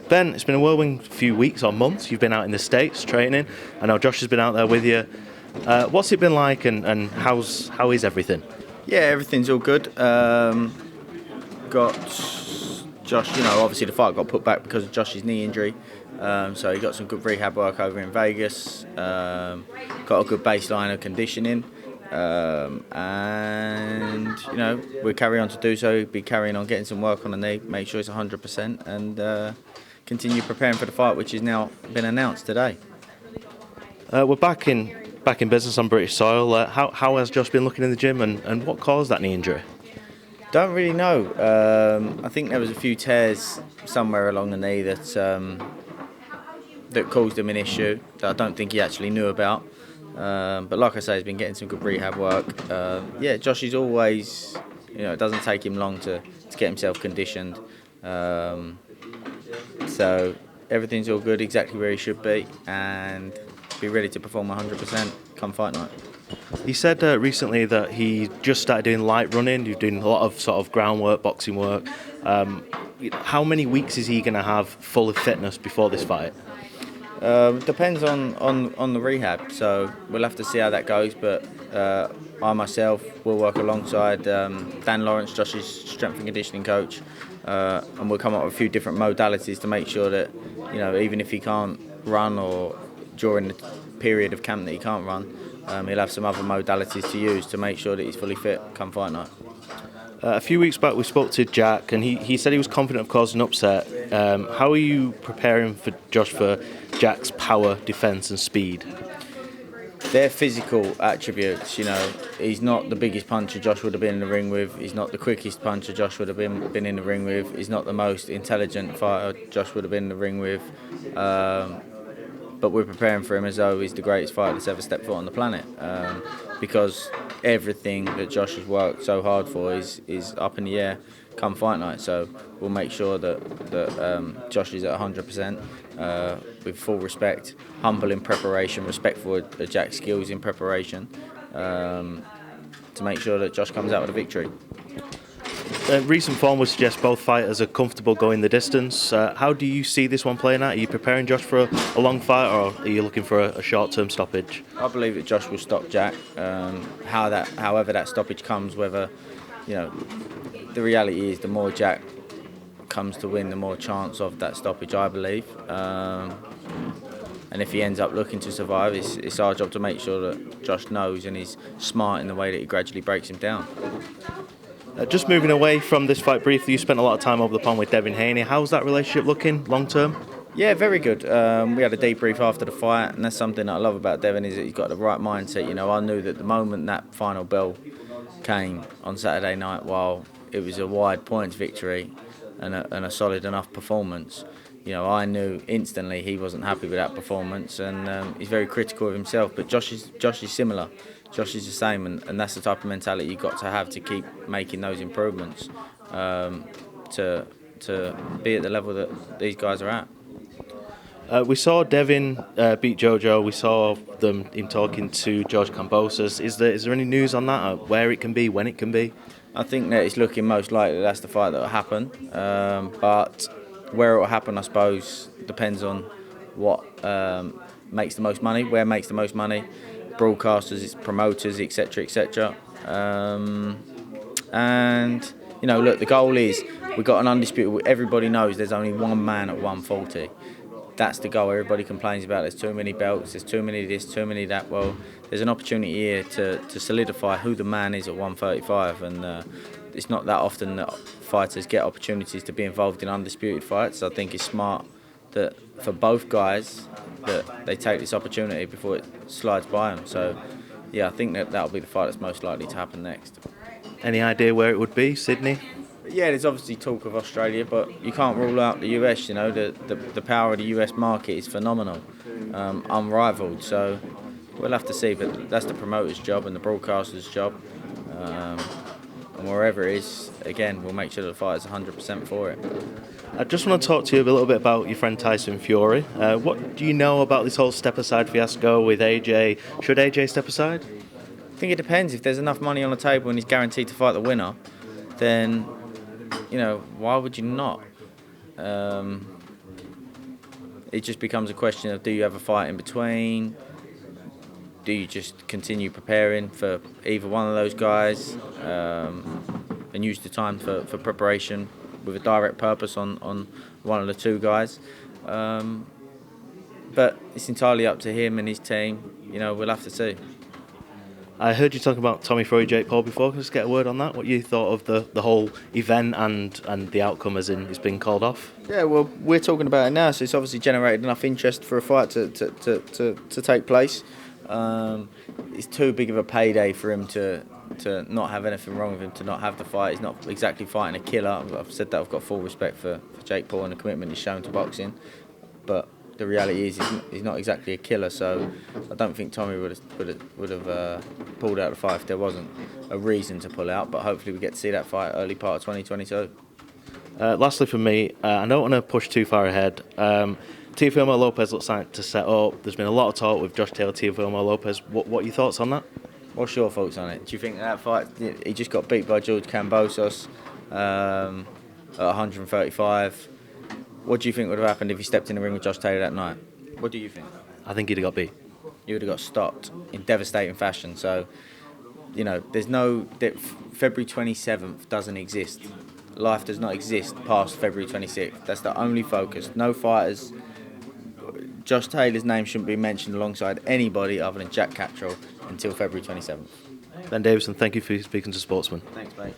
Ben, it's been a whirlwind few weeks or months. You've been out in the States training. I know Josh has been out there with you. What's it been like, and how is everything? Yeah, everything's all good. Got Josh, obviously the fight got put back because of Josh's knee injury. So he got some good rehab work over in Vegas. Got a good baseline of conditioning. And we'll carry on to do so. Be carrying on getting some work on the knee, make sure it's 100%, and continue preparing for the fight, which has now been announced today. We're back in business on British soil. How has Josh been looking in the gym, and what caused that knee injury? Don't really know. I think there was a few tears somewhere along the knee that caused him an issue that I don't think he actually knew about. But like I say, he's been getting some good rehab work. Josh is always, it doesn't take him long to get himself conditioned. So everything's all good, exactly where he should be, and be ready to perform 100% come fight night. He said recently that he just started doing light running. You're doing a lot of sort of groundwork, boxing work. How many weeks is he going to have full of fitness before this fight? Depends on the rehab, so we'll have to see how that goes. But I myself will work alongside Dan Lawrence, Josh's strength and conditioning coach, and we'll come up with a few different modalities to make sure that even if he can't run or during the period of camp that he can't run, he'll have some other modalities to use to make sure that he's fully fit come fight night. A few weeks back we spoke to Jack, and he said he was confident of causing an upset. How are you preparing for Josh for Jack's power, defence and speed? They're physical attributes, He's not the biggest puncher Josh would have been in the ring with. He's not the quickest puncher Josh would have been in the ring with. He's not the most intelligent fighter Josh would have been in the ring with. But we're preparing for him as though he's the greatest fighter that's ever stepped foot on the planet, because everything that Josh has worked so hard for is up in the air come fight night. So we'll make sure that Josh is at 100% with full respect, humble in preparation, respectful of Jack's skills in preparation, to make sure that Josh comes out with a victory. Recent form would suggest both fighters are comfortable going the distance. How do you see this one playing out? Are you preparing Josh for a long fight, or are you looking for a short-term stoppage? I believe that Josh will stop Jack. However that stoppage comes, whether the reality is the more Jack comes to win, the more chance of that stoppage, I believe. And if he ends up looking to survive, it's our job to make sure that Josh knows and is smart in the way that he gradually breaks him down. Just moving away from this fight briefly, you spent a lot of time over the pond with Devin Haney. How's that relationship looking long term? Yeah, very good. We had a debrief after the fight, and that's something that I love about Devin, is that he's got the right mindset. I knew that the moment that final bell came on Saturday night, while it was a wide points victory and a solid enough performance, I knew instantly he wasn't happy with that performance, and he's very critical of himself. But Josh is similar. Josh is the same, and that's the type of mentality you've got to have to keep making those improvements to be at the level that these guys are at. We saw Devin beat Jojo. We saw him talking to George Kambosos. Is there any news on that? Where it can be, when it can be? I think that it's looking most likely that's the fight that will happen. But where it will happen, I suppose, depends on what makes the most money, where makes the most money, broadcasters, its promoters, etc., etc. And look, the goal is we've got an undisputed. Everybody knows there's only one man at 140. That's the goal. Everybody complains about there's too many belts, there's too many this, too many that. Well, there's an opportunity here to solidify who the man is at 135, and it's not that often that fighters get opportunities to be involved in undisputed fights. I think it's smart that for both guys that they take this opportunity before it slides by them. So, yeah, I think that'll be the fight that's most likely to happen next. Any idea where it would be? Sydney? Yeah, there's obviously talk of Australia, but you can't rule out the US. The power of the US market is phenomenal, unrivaled. So we'll have to see, but that's the promoter's job and the broadcaster's job. And wherever it is, again, we'll make sure the fighter's 100% for it. I just want to talk to you a little bit about your friend Tyson Fury. What do you know about this whole step aside fiasco with AJ? Should AJ step aside? I think it depends. If there's enough money on the table and he's guaranteed to fight the winner, then, why would you not? it just becomes a question of, do you have a fight in between? Do you just continue preparing for either one of those guys and use the time for preparation with a direct purpose on one of the two guys? But it's entirely up to him and his team. We'll have to see. I heard you talk about Tommy Fury, Jake Paul before. Can I just get a word on that? What you thought of the whole event and the outcome as in it's been called off? Yeah, well, we're talking about it now, so it's obviously generated enough interest for a fight to take place. It's too big of a payday for him to not have anything wrong with him, to not have the fight. He's not exactly fighting a killer. I've said that I've got full respect for Jake Paul and the commitment he's shown to boxing, but the reality is he's not exactly a killer. So I don't think Tommy would have pulled out the fight if there wasn't a reason to pull out. But hopefully we get to see that fight early part of 2022. Lastly for me, I don't want to push too far ahead. Teofimo Lopez looks like to set up. There's been a lot of talk with Josh Taylor, Teofimo Lopez. What are your thoughts on that? What's your thoughts on it? Do you think that fight, he just got beat by George Kambosos at 135? What do you think would have happened if he stepped in the ring with Josh Taylor that night? What do you think? I think he'd have got beat. You would have got stopped in devastating fashion. So, there's no... February 27th doesn't exist. Life does not exist past February 26th. That's the only focus. No fighters... Josh Taylor's name shouldn't be mentioned alongside anybody other than Jack Cattrall until February 27th. Ben Davison, thank you for speaking to Sportsman. Thanks, mate.